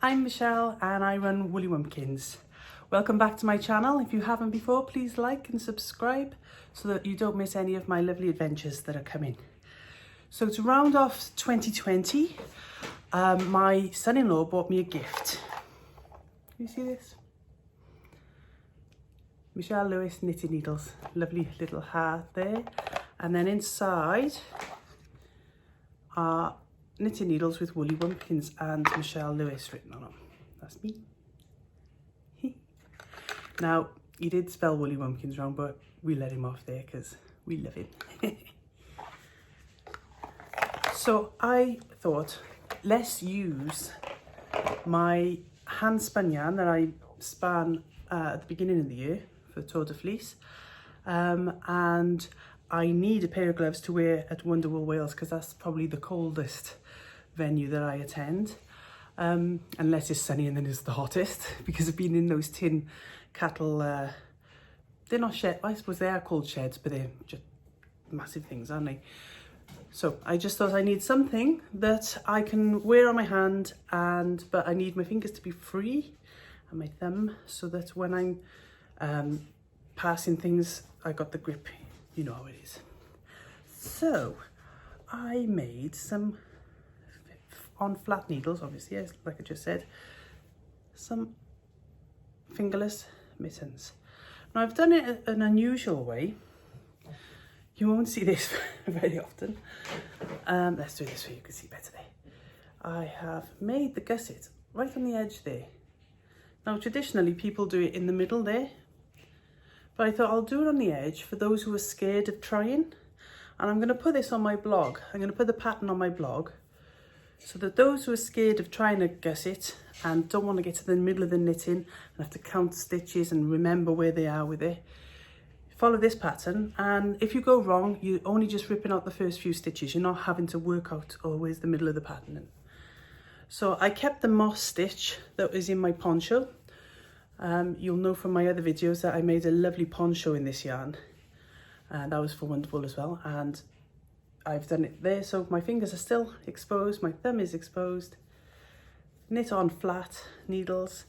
I'm Michelle and I run Woolly Wumpkins. Welcome back to my channel. If you haven't before, please like and subscribe so that you don't miss any of my lovely adventures that are coming. So to round off 2020, my son-in-law bought me a gift. Can you see this? Michelle Lewis knitting needles, lovely little heart there. And then inside are knitting needles with Woolly Wumpkins and Michelle Lewis written on them. That's me. Now, he did spell Woolly Wumpkins wrong, but we let him off there because we love him. So I thought, let's use my hand spun yarn that I spun at the beginning of the year for Tour de Fleece. And I need a pair of gloves to wear at Wonderwool Wales because that's probably the coldest venue that I attend. Unless it's sunny and then it's the hottest, because I've been in those tin cattle, they're not sheds, I suppose they are called sheds, but they're just massive things, aren't they? So I just thought I need something that I can wear on my hand, but I need my fingers to be free and my thumb so that when I'm passing things, I got the grip, you know how it is. So I made some, on flat needles obviously, like I just said, some fingerless mittens. Now I've done it an unusual way. You won't see this very often. Let's do this so you can see better there. I have made the gusset right on the edge there. Now traditionally people do it in the middle there, but I thought I'll do it on the edge for those who are scared of trying. And I'm going to put this on my blog. I'm going to put the pattern on my blog so that those who are scared of trying a gusset and don't want to get to the middle of the knitting and have to count stitches and remember where they are with it, follow this pattern. And if you go wrong, you're only just ripping out the first few stitches. You're not having to work out always the middle of the pattern. So I kept the moss stitch that was in my poncho. You'll know from my other videos that I made a lovely poncho in this yarn. And that was for Wonderwool as well. And I've done it there, so my fingers are still exposed, my thumb is exposed. Knit on flat needles,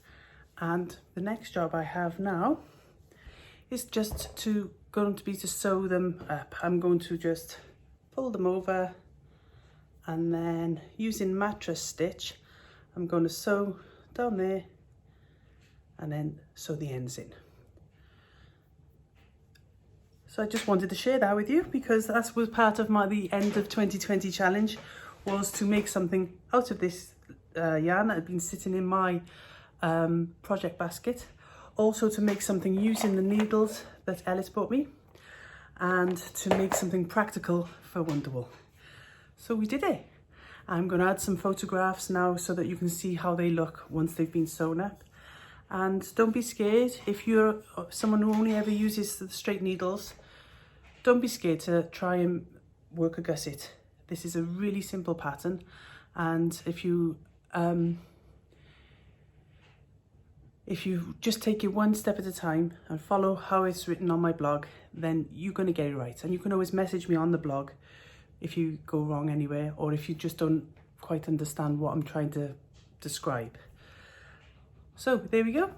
and the next job I have now is just to sew them up. I'm going to just pull them over, and then using mattress stitch, I'm going to sew down there and then sew the ends in. So I just wanted to share that with you because that was part of the end of 2020 challenge, was to make something out of this yarn that had been sitting in my project basket. Also to make something using the needles that Ellis bought me, and to make something practical for Wonderwool. So we did it. I'm going to add some photographs now so that you can see how they look once they've been sewn up. And don't be scared if you're someone who only ever uses the straight needles. Don't be scared to try and work a gusset. This is a really simple pattern, and if you just take it one step at a time and follow how it's written on my blog, then you're going to get it right. And you can always message me on the blog if you go wrong anywhere, or if you just don't quite understand what I'm trying to describe. So there we go,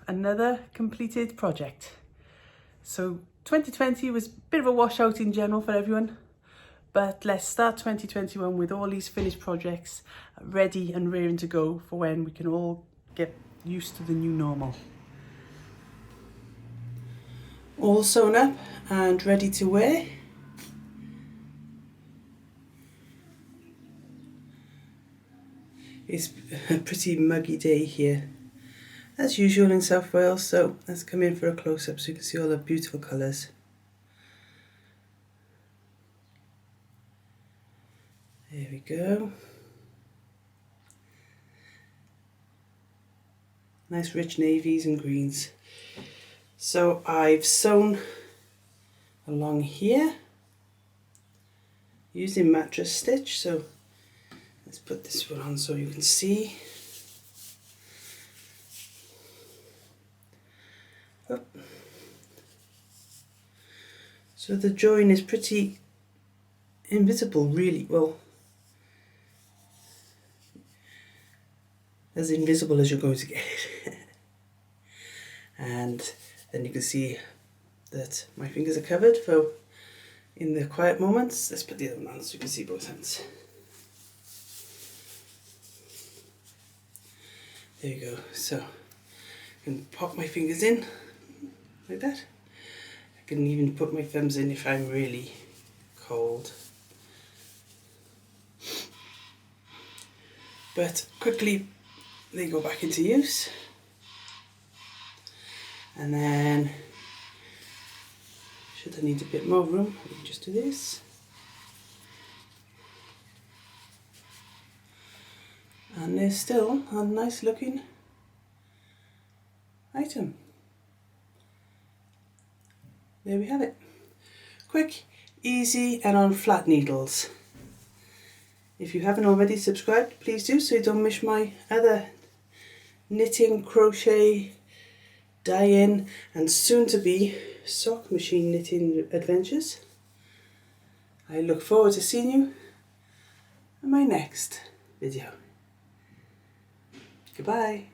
another completed project. So 2020 was a bit of a washout in general for everyone, but let's start 2021 with all these finished projects ready and raring to go for when we can all get used to the new normal. All sewn up and ready to wear. It's a pretty muggy day here, as usual in South Wales, so let's come in for a close-up so you can see all the beautiful colours. There we go. Nice rich navies and greens. So I've sewn along here using mattress stitch, so let's put this one on so you can see. Oh. So the join is pretty invisible really. Well, as invisible as you're going to get it. And then you can see that my fingers are covered for in the quiet moments. Let's put the other one on so you can see both hands. There you go. So I can pop my fingers in like that. I can even put my thumbs in if I'm really cold. But quickly they go back into use. And then, should I need a bit more room, we can just do this. And they're still a nice looking item. There we have it. Quick, easy, and on flat needles. If you haven't already subscribed, please do so you don't miss my other knitting, crochet, dye-in and soon to be sock machine knitting adventures. I look forward to seeing you in my next video. Goodbye.